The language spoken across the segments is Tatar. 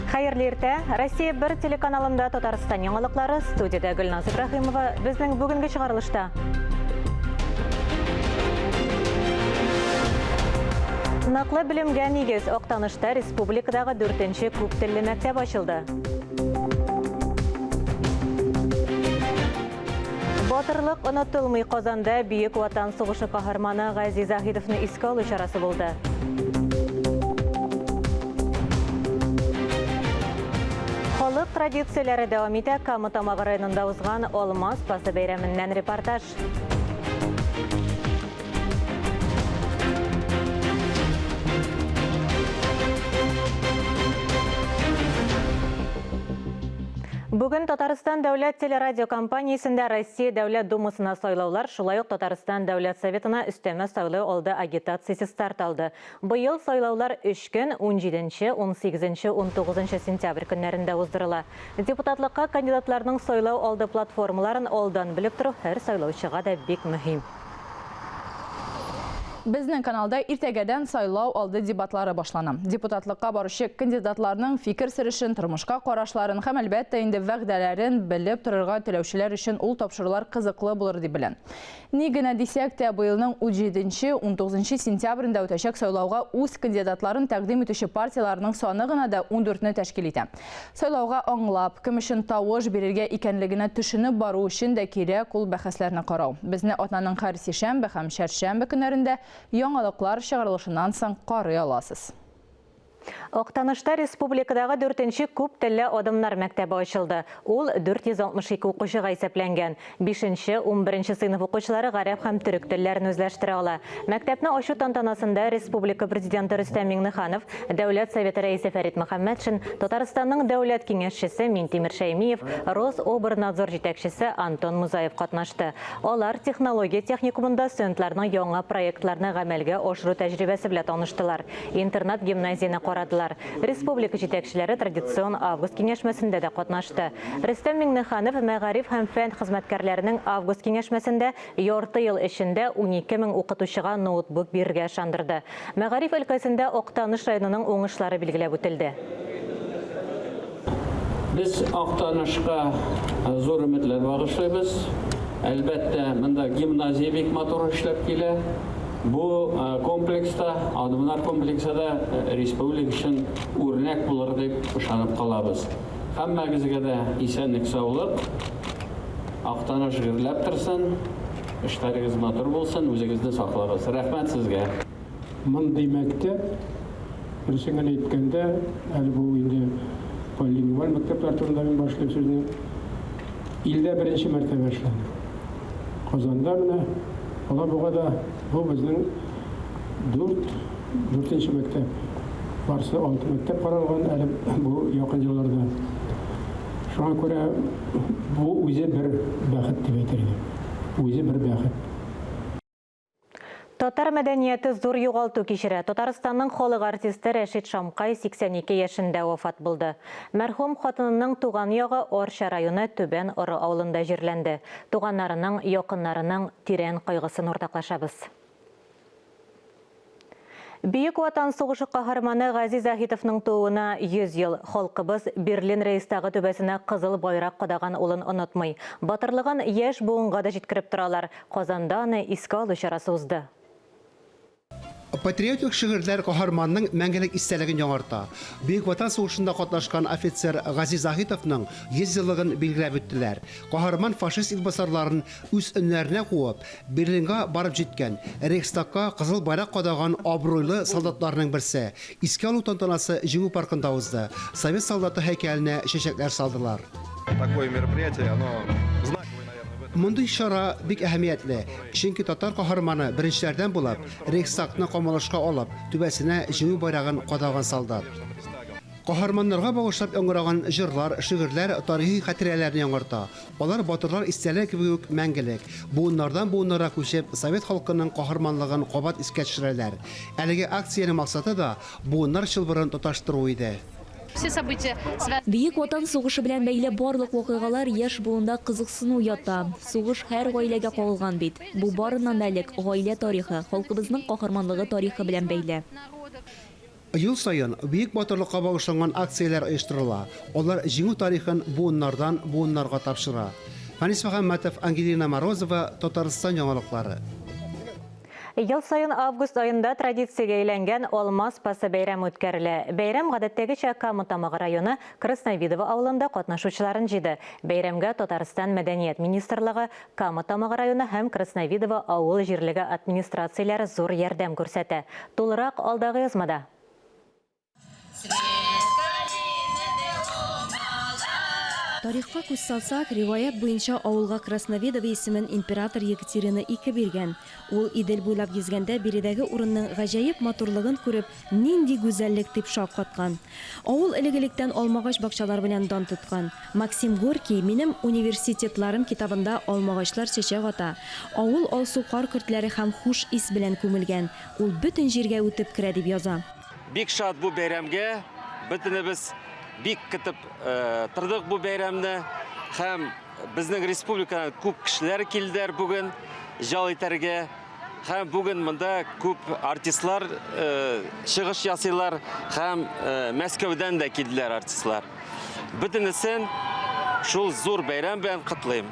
Хайырлы иртә. Россия 1 телеканалында Татарстан яңалыклары, студияда Гөлназ Ибрахимова. Безнең бүгенге чыгарылышта. Наклы белемгә нигез Актанышта республикадагы 4-нче күптелле мәктәп ачылды. Батырлык онытылмый Казанда Бөек Ватан сугышы каһарманы Гази Захидовны искә алу чарасы булды. Халык традицияләре дәвам итә. Камытамагы районында узган Алмаз пасы бәйрәменнән репортаж. Бүген Татарстан дәүләт телерадио компаниясендә Россия дәүләт думасына сайлаулар, шулай ук Татарстан дәүләт советына өстәмә сайлау алды агитациясе старт алды. Быел сайлаулар 3 көн 17, 18, 19 сентябрь көннәрендә уздырыла. Депутатлыкка кандидатларның сайлау алды платформаларын алдан белеп тору һәр сайлаучыга да бик мөһим. Безнең каналда иртәгәдән сайлау алды дебатлары башлана. Депутатлыкка баручы кандидатларның фикер сөришен, тормышка карашларын һәм әлбәттә инде вәгъдәләрен белеп торырга теләүчеләр өчен ул тапшырулар кызыклы булыр дип белән. Ни генә дисәк тә, быелның 17-19 сентябрендә үтәчәк сайлауга үз кандидатларын тәкъдим итүче партияларның саны гына да 14-не тәшкил итә. Сайлауга аңлап, кем өчен тавыш бирергә икәнлегенә төшенеп бару өчен дә кирәк ул бәхәсләрне карау. Безне атнаның һәр сишәмбе һәм чәршәмбе көннәрендә яңалыклар чыгарылышыннан соң карый аласыз. Актанышта республикадагы 4-нче күптелле адымнар мәктәбе ачылды. Ул 462 укучыга исәпләнгән. 5-11 сыйныф укучылары гарәп һәм төрек телләрен үзләштерә ала. Мәктәпне ачу тантанасында Республика президенты Рөстәм Миңнеханов, Дәүләт советы рәисе Фәрит Мөхәммәтшин, Татарстанның дәүләт киңәшчесе Минтимер Шәймиев, Рособорнадзор җитәкчесе Антон Музаев катнашты. Алар технология техникумында студентларның яңа проектларны гамәлгә ашыру тәҗрибәсе белән таныштылар. Интернат-гимназияны карадылар. Республика җитәкчеләре традицион август киңәшмәсендә дә катнашты. Рөстәм Миңнеханов мәгариф һәм фән хезмәткәрләренең август киңәшмәсендә ярты ел эчендә 12 000 укытучыга ноутбук бирергә ышандырды. Мәгариф өлкәсендә Актаныш районының уңышлары билгеләп үтелде. Без Актанышка зур өметләр багышлыйбыз. Әлбәттә, монда гимназия бик матур эшләп килә. Бу комплекста, адымнар комплексында республика өчен үрнәк булыр дип ышанып калабыз. Һәммәгезгә дә исәнлек, саулык, Актаныш гөрләп торсын, эшләрегез матур булсын, үзегезне саклагыз. Рәхмәт сезгә. Мондый мәктәп, берсенә әйткәндә, әле бу инде полингвал мәктәпләр турында мин башлап сүзне илдә беренче мәртәбә эшләнде. Казанда менә буга да бу безнең 4-нче мәктәп. Барсы 6 мәктәп каралган әле бу якын елларда. Шуңа күрә бу үзе бер бәхет дип әйтергә. Үзе бер бәхет. Татар мәдәнияте зур югалту кичерә. Татарстанның халык артисты Рәшит Шамкай 82 яшендә вафат булды. Мәрхүм хатынының туган ягы Арча районы Төбән Оры авылында җирләнде. Туганнарының, якыннарының тирән кайгысын уртаклашабыз. Бөек Ватан сугышы каһарманы Гази Захидовның тууына 100 ел. Халкыбыз Берлин Рейхстагы түбәсенә кызыл байрак кадаган улын онытмый. Батырлыгын яшь буынга да җиткереп торалар. Казанда аны искә алу чарасы узды. Патриотик шигырьләр каһарманның мәңгелек истәлеген яңарта. Бөек Ватан сугышында катнашкан офицер Гази Захидовның 100 еллыгын билгеләп үттеләр. Каһарман фашист илбасарларын үз өннәренә куып, Берлинга барып җиткән, Рейхстагка кызыл байрак кадаган абруйлы солдатларның берсе. Искә алу тантанасы җиңү паркында узды. Совет солдаты һәйкәленә чәчәкләр салдылар. Такое мероприятие, оно знаковое. Мондый чара бик әһәмиятле, чөнки татар каһарманы беренчеләрдән булып, Рейхстагны камалышка алып, түбәсенә җиңү байрагын кадаган солдат. Каһарманнарга багышлап яңгыраган җырлар, шигырьләр тарихи хатирәләрне яңарта. Алар батырлар истәлек кебек мәңгелек. Буыннардан буыннарга күчеп, совет халкының каһарманлыгын кабат искә төшерәләр. Әлеге акциянең максаты да буыннар чылбырын тоташтыру иде. Бөек Ватан сугышы белән бәйле барлык вакыйгалар яшь буында кызыксыну ята. Сугыш һәр гаиләгә кагылган бит. Бу барыннан элек гаилә тарихы, халкыбызның каһарманлыгы тарихы белән бәйле. Ел сайын бөек батырлыкка багышланган акциялар оештырыла. Алар җиңү тарихын буыннардан буыннарга тапшыра. Фанис Мөхәммәтов, Ангелина Морозова, Татарстан яңалыклары. Ел сайын август айында традициягә әйләнгән Алмаз пасы бәйрәм үткәрелә. Бәйрәм гадәттәгечә Кама-Тамагы районы Красновидово авылында катнашучыларын җыйды. Бәйрәмгә Татарстан мәдәният министрлыгы, Кама-Тамагы районы һәм Красновидово авыл җирлеге администрацияләре зур ярдәм күрсәтә. Тулырак алдагы язмада. Тарихка күз салсак, риваят буенча авылга Красновидово исемен император Екатерина II биргән. Ул Идел буйлап гизгәндә биредәге урынның гаҗәеп матурлыгын күреп, нинди гүзәллек дип шаккаткан. Авыл элек-электән алмагач бакчалар белән дан тоткан. Максим Горький минем университетларым китабында алмагачлар чәчәк ата. Авыл алсу кар көртләре һәм хуш ис белән күмелгән. Ул бөтен җиргә үтеп керә дип яза. Бик шат бу бәйрәмгә, бөтенебез бик көтеп тордык бу бәйрәмне, һәм безнең республикадан күп кешеләр килделәр бүген җал итәргә, һәм бүген монда күп артистлар чыгыш ясыйлар, һәм Мәскәүдән дә килделәр артистлар. Бөтенесен шул зур бәйрәм белән котлыйм.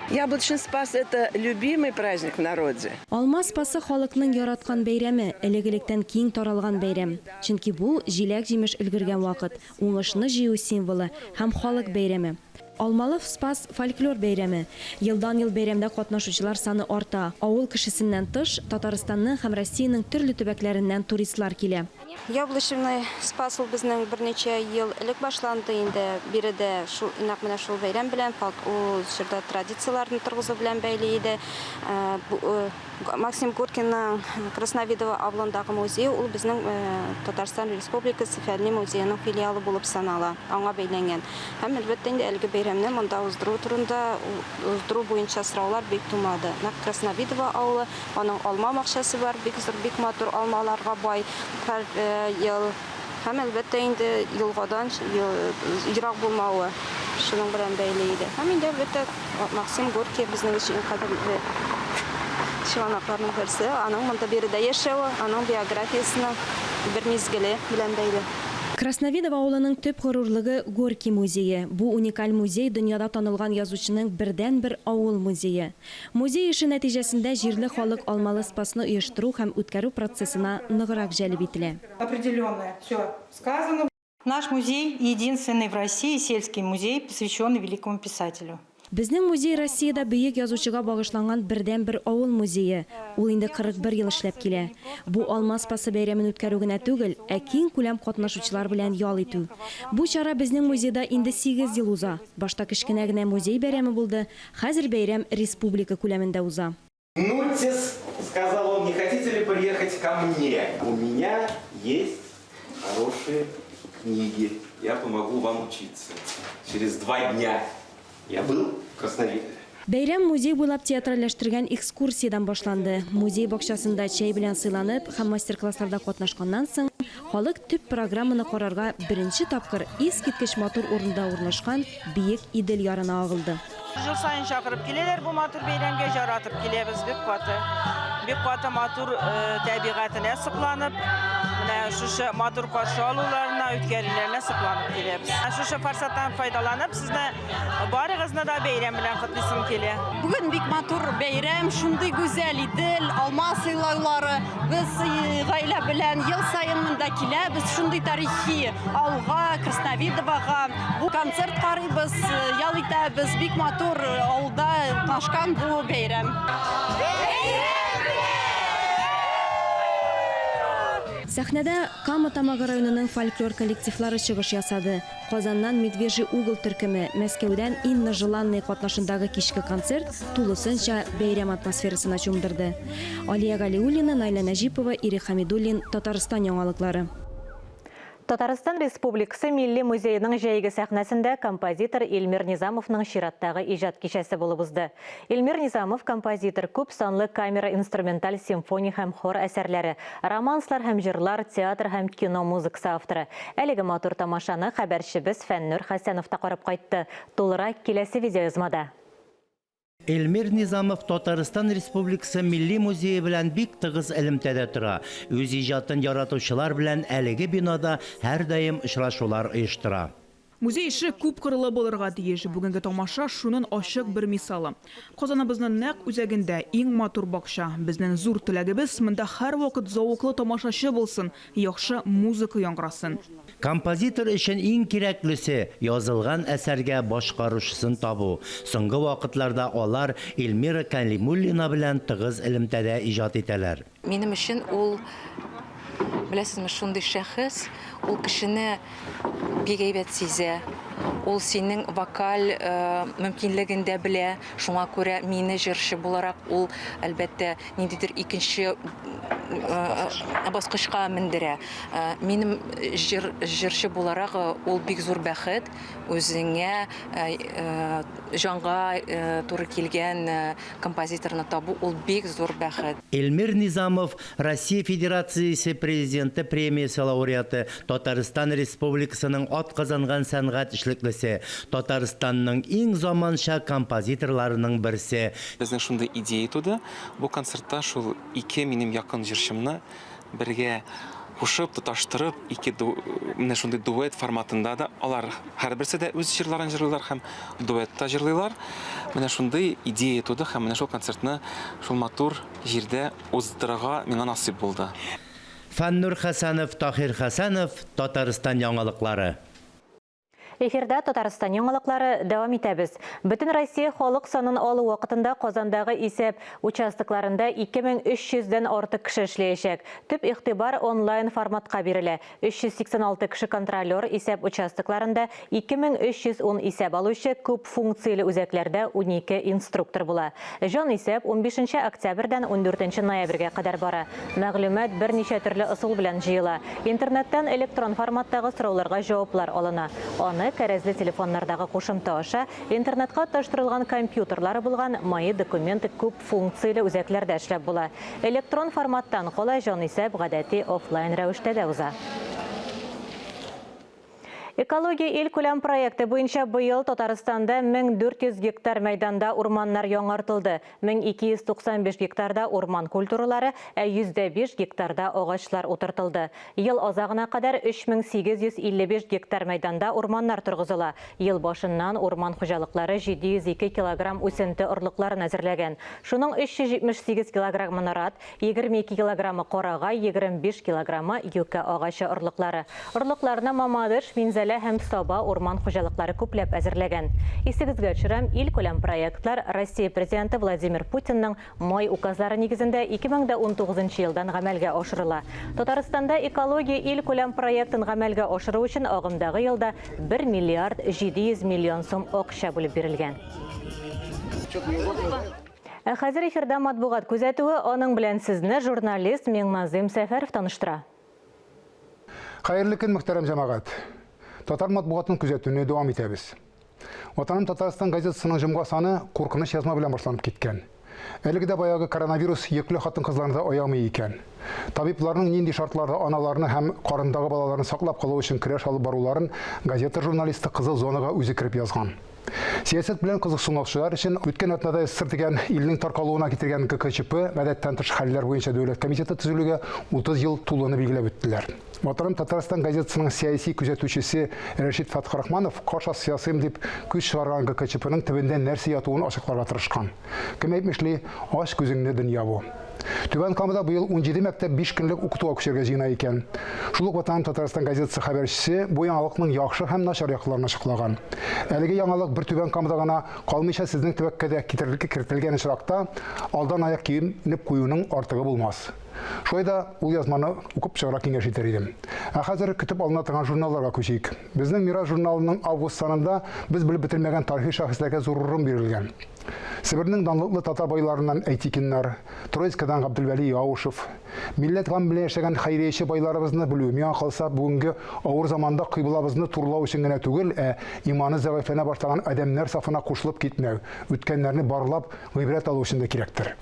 Яблочный спас – это любимый праздник в народе. Алмаз пасы халыкның яраткан бәйрәме, элек-электән киң таралган бәйрәм. Чөнки бу җиләк-җимеш өлгергән вакыт, уңышны җыю символы һәм халык бәйрәме. Алмалы спас фольклор бәйрәме. Елдан-ел бәйрәмдә катнашучылар саны арта. Авыл кешесеннән тыш, Татарстанның һәм Россиянең төрле төбәкләреннән туристлар килә. Яблочный спас ул безнең берничә ел элек башланды инде. Биредә шул нәкъ менә шул бәйрәм белән ул җирдә традицияләрне торгызу белән бәйле иде. Максим Горькийның Красновидово авылындагы музей ул безнең Татарстан Республикасы Фәнни музееның филиалы булып санала. Аңа бәйләнгән. Һәм әлбәттә инде әлеге бәйрәмне монда уздыру турында, уздыру буенча сораулар бик тумады. Нәкъ Красновидово авылы, аның алма бакчасы бар, бик зур, бик матур алмаларга бай. Һәр ел һәм әлбәттә инде елгадан ерак булмавы шуның белән бәйле иде. Һәм инде әлбәттә Максим Горький безнең өчен кадерле чыганакларның берсе, аның монда биредә яшәүе, аның биографиясының бер мизгеле белән бәйле. Красновидово авылының төп горурлыгы Горький музее. Бу уникаль музей дөньяда танылган язучының бердән-бер авыл музее. Музей эше нәтиҗәсендә җирле халык алмалы спасны оештыру һәм үткәрү процессына ныграк җәлеп ителә. Определенное все сказано. Наш музей единственный в России сельский музей, посвященный великому писателю. Безнең музей Россиядә бөек язучыга багышланган бердән-бер авыл музее. Ул инде 41 ел эшләп килә. Бу Алмаз пасы бәйрәмен үткәрү генә түгел, ә киң күләм катнашучылар белән ял итү. Бу чара безнең музейда инде 8 ел уза. Башта кечкенә генә музей бәйрәме булды, хәзер бәйрәм республика күләмендә уза. Нутис, сказал он, не хотите ли приехать ко мне? У меня есть хорошие книги. Я помогу вам учиться. Через 2 дня. Я был в Красновидове. Бәйрәм музей буйлап театральләштергән экскурсиядан башланды. Музей бакчасында чәй белән сыйланып һәм мастер-классларда катнашканнан соң, халык төп программаны карарга беренче тапкыр искиткеч матур урында урнашкан биек Идел ярына агылды. Жыл сайын чакырып киләләр бу матур бәйрәмгә, жаратып киләбез бик каты. Бик каты матур табигатына сокланып, менә шушы матур каршы алуларына, үткәрүләренә сокланып киләбез. Шушы форсаттан файдаланып, сезне барыгызны да бәйрәм белән котлыйсым килә. Бүген бик матур бәйрәм, шундый гүзәл Идел, алма сыйлаулары. Без гаилә белән ел сайын монда киләбез, шундый тарихи авылга, Красновидовога. Бу концерт карыйбыз, ял итәбез, бик матур авылда катнашкан бу бәйрәм. Сәхнәдә Кама-Тамагы районының фольклор коллективлары чыгыш ясады. Казаннан Медвежий угол төркеме, Мәскәүдән Инна Желанная катнашындагы кичке концерт тулысынча бәйрәм атмосферасына чумдырды. Алия Галиуллина, Найла Нәҗипова, Ири Хамидуллин, Татарстан яңалыклары. Татарстан Республикасы Милли музейының җәйге сәхнәсендә композитор Илмир Низамовның чираттагы иҗат кичәсе булып узды. Илмир Низамов композитор, күп санлы камера инструменталь симфония һәм хор әсәрләре, романслар һәм җырлар, театр һәм кино музыкасы авторы. Әлеге матур тамашаны хәбәрчебез Фәннур Хәсәнов та карап кайтты. Тулырак киләсе видеоязмада. Эльмир Низамов Татарстан Республикасы Милли музее белән бик тыгыз элемтәдә тора. Үз иҗатын яратучылар белән әлеге бинада һәр даим очрашулар оештыра. Музей ише күп кырлы булырга тиеш. Бүгенге тамаша шуның ачык бер мисалы. Казаныбызның нәкъ үзәгендә иң матур бакча. Безнең зур теләгебез монда һәр вакыт зауыклы тамашачы булсын, яхшы музыка яңгырасын. Композитор өчен иң кирәклесе язылган әсәргә башкаручысын табу. Соңгы вакытларда алар Эльмира Калимуллина белән тыгыз элемтәдә иҗат итәләр. Минем өчен ул, беләсезме, шундый шәхес, ул кешене бик әйбәт сизә. Ул синең вокаль мөмкинлеген дә белә. Шуңа күрә мине җырчы буларак ул әлбәттә ниндидер икенче баскычка мендерә. Минем җырчы буларак ул бик зур бәхет. Үзеңә җанга туры килгән композиторны табу ул бик зур бәхет. Эльмир Низамов Россия Федерациясе президенты премиясе лауреаты, Татарстан Республикасының атказанган сәнгать эшлеклесе, Татарстанның иң заманча композиторларының берсе. Безнең шундый идея туды. Бу концертта шул ике минем якын җырчымны бергә кушып, тоташтырып, менә шундый дуэт форматында да алар һәрберсе дә үз җырларын җырлыйлар һәм дуэтта җырлыйлар. Менә шундый идея туды һәм менә шул концертны шул матур җирдә уздырырга миңа насыйп булды. Фаннур Хәсәнов, Тахир Хәсәнов, Татарстан яңалыклары. Эфирда Татарстан яңалыклары дәвам итәбез. Бөтен Россия халык санын алу вакытында Казандагы исәп участокларында 2300-дән артык кеше эшләячәк. Төп игътибар онлайн форматка бирелә. 386 кеше контролер исәп участокларында, 2310 исәп алучы, күп функцияле үзәкләрдә 12 инструктор була. Җан исәп 15 октябрьдән 14 ноябрьгә кадәр бара. Мәгълүмат берничә төрле ысул белән җыела. Интернеттан электрон форматтагы сорауларга җаваплар алына. Кәрәзле телефоннардагы кушымта аша интернетка таштырылган компьютерлары булган майы документы күп функцияле үзәкләрдә эшләп була. Электрон форматтан кала җан исәп гадәти офлайн рәвештә дә уза. Экология ил күләм проекты буенча быел Татарстанда 1400 гектар мәйданда урманнар яңартылды. 1295 гектарда урман культуралары, 105 гектарда агачлар утыртылды. Ел азагына кадәр 3855 гектар мәйданда урманнар торгызыла. Ел башыннан урман хуҗалыклары 702 килограмм үсенте орлыкларын әзерләгән. Шуның 378 килограммы нарат, 22 килограммы карагай, 25 килограммы юка агачы орлыклары. Орлыкларны Мамадыш, Минзәлә һәм Саба урман хуҗалыклары күпләп әзерләгән. Исегезгә төшерәм, ил күләм проектлар Россия президенты Владимир Путинның май указлары нигезендә 2019 елдан гамәлгә ашырыла. Татарстанда экология ил күләм проектын гамәлгә ашыру өчен агымдагы елда 1 миллиард 700 миллион сум акча бүлеп бирелгән. Хәзер эфирда матбугат күзәтүе, аның белән сезне журналист Миңназым Сәфәров таныштыра. Хәерле көн, мөхтәрәм җәмәгать. Татар матбугатының күзәтүенә дәвам итәбез. Ватаным Татарстан газетасының җомга саны куркыныч язма белән башланып киткән. Әлеге дә баягы коронавирус йөкле хатын-кызларны аямый икән. Табибларның нинди шартларда аналарны һәм карындагы балаларны саклап калу өчен көрәш алып баруларын газета журналисты Кызыл зонага үзе кирип язган. Сәясәт белән кызыксынулар өчен үткән атнада СССР дигән илнең таркалуына китергән ГКЧП гадәттән тыш хәлләр буенча дәүләт комитеты төзелүгә 30 ел тулуны билгеләп үттеләр. Ватаным Татарстан газетасының сәяси күзәтүчесе Рәшит Фатхрахманов каша саясыйм дип күз чыгарган ГКЧПның төбендә нәрсә ятуын ачыкларга тырышкан. Кем әйтмешли, аш күзеңне дөнья бу. Түбән Камада быел 17 мәктәп 5 көнлек укытуга күчәргә җыена икән. Шул ук Ватаным Татарстан газетасы хәбәрчесе бу яңалыкның яхшы һәм начар якларын ачыклаган. Әлеге яңалык бер Түбән Камада гына калмыйча сезнең төбәккә китерлеккә кертелгән очракта алдан аяк киенеп куюның артыгы булмас. Шулай да ул язманы укып чыгарга киңәш итәр идем. Хәзер көтеп алына торган журналларга күчик. Безнең Мираж журналының август санында без белеп бетермәгән тарихи шәхесләргә зур урын бирелгән. Себернең данлыклы татар байларыннан Әйтикиннар, Троицкадан Габдулвали Яушев, милләт гам белән яшәгән хәйрияче байларыбызны белү миңа калса бүгенге авыр заманда кыйблабызны турлау өчен генә түгел, иманы зәгыйфләнә башлаган адәмнәр сафына кушылып китмәү, үткәннәрне барлап гыйбрәт алу өчен дә кирәктер.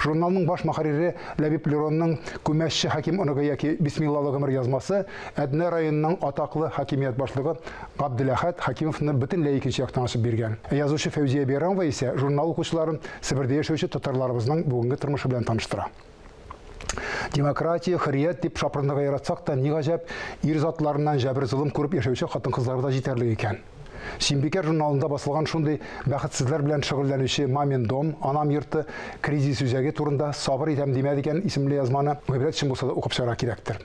Журналның баш мөхәррире Ләбиб Леронның күмәшче хаким оныгы яки Бисмиллалы гомер язмасы Әднә районының атаклы хакимият башлыгы Габдуләхәт Хакимовны бөтенләй икенче яктан ачып биргән. Язучы Фәүзия Бейрамова исә журнал укучыларын Себердә яшәүче татарларыбызның бүгенге тормышы белән таныштыра. Демократия, хөррият дип шапырындыга яратсак та, ни гаҗәп, ир затларыннан җәбер зулым күреп яшәүче хатын-кызлар да җитәрлек икән. Шимбикер журналында басылган шундый бәхетсезләр белән шөгыльләнүче «Мамин дом», «Анам йорты», «Кризис үзәге» турында сабыр итәм димәде икән исемле язманы гыйбрәт өчен булса да укып чыгара кирәктер.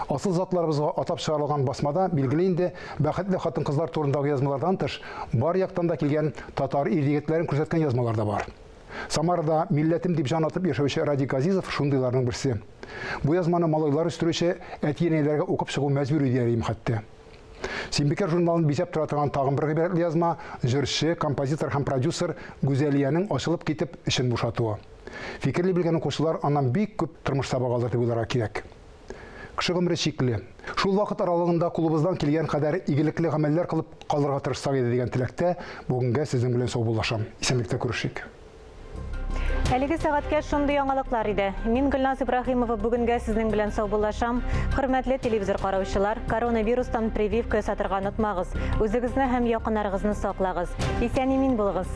Асыл затларыбызга атап чыгарылган басмада билгеле инде бәхетле хатын-кызлар турындагы язмалардан тыш бар яктан да килгән татар ир-егетләрен күрсәткән язмалар да бар. Самарда милләтем дип жан атып яшәүче Радик Азизов шундыйларның берсе. Бу язманы малайлар үстерүче әти-әниләргә укып чыгу мәҗбүри диярим хәтта. Симбикер журналын бисәп тора торган тагын бер гыйбрәтле язма җырчы, композитор һәм продюсер Гүзәлиянең ачылып китеп эшен бушатуы. Фикерле белгән укучылар аннан бик күп тормыш сабагалар дип уйларга кирәк. Кеше гомере чикле. Шул вакыт аралыгында кулыбыздан килгән кадәр игелекле гамәлләр кылып калырга тырышсак иде дигән теләктә бүгенгә сезнең белән саубуллашам. Исәнлектә күрешик. Әлеге сәгатькә шундый яңалыклар иде. Мин Гөлназ Ибраһимова бүгенгә сезнең белән саубуллашам. Хөрмәтле телевизор караучылар, коронавирустан прививка сатырга онытмагыз. Үзегезне һәм якыннарыгызны саклагыз. Исән-имин булыгыз.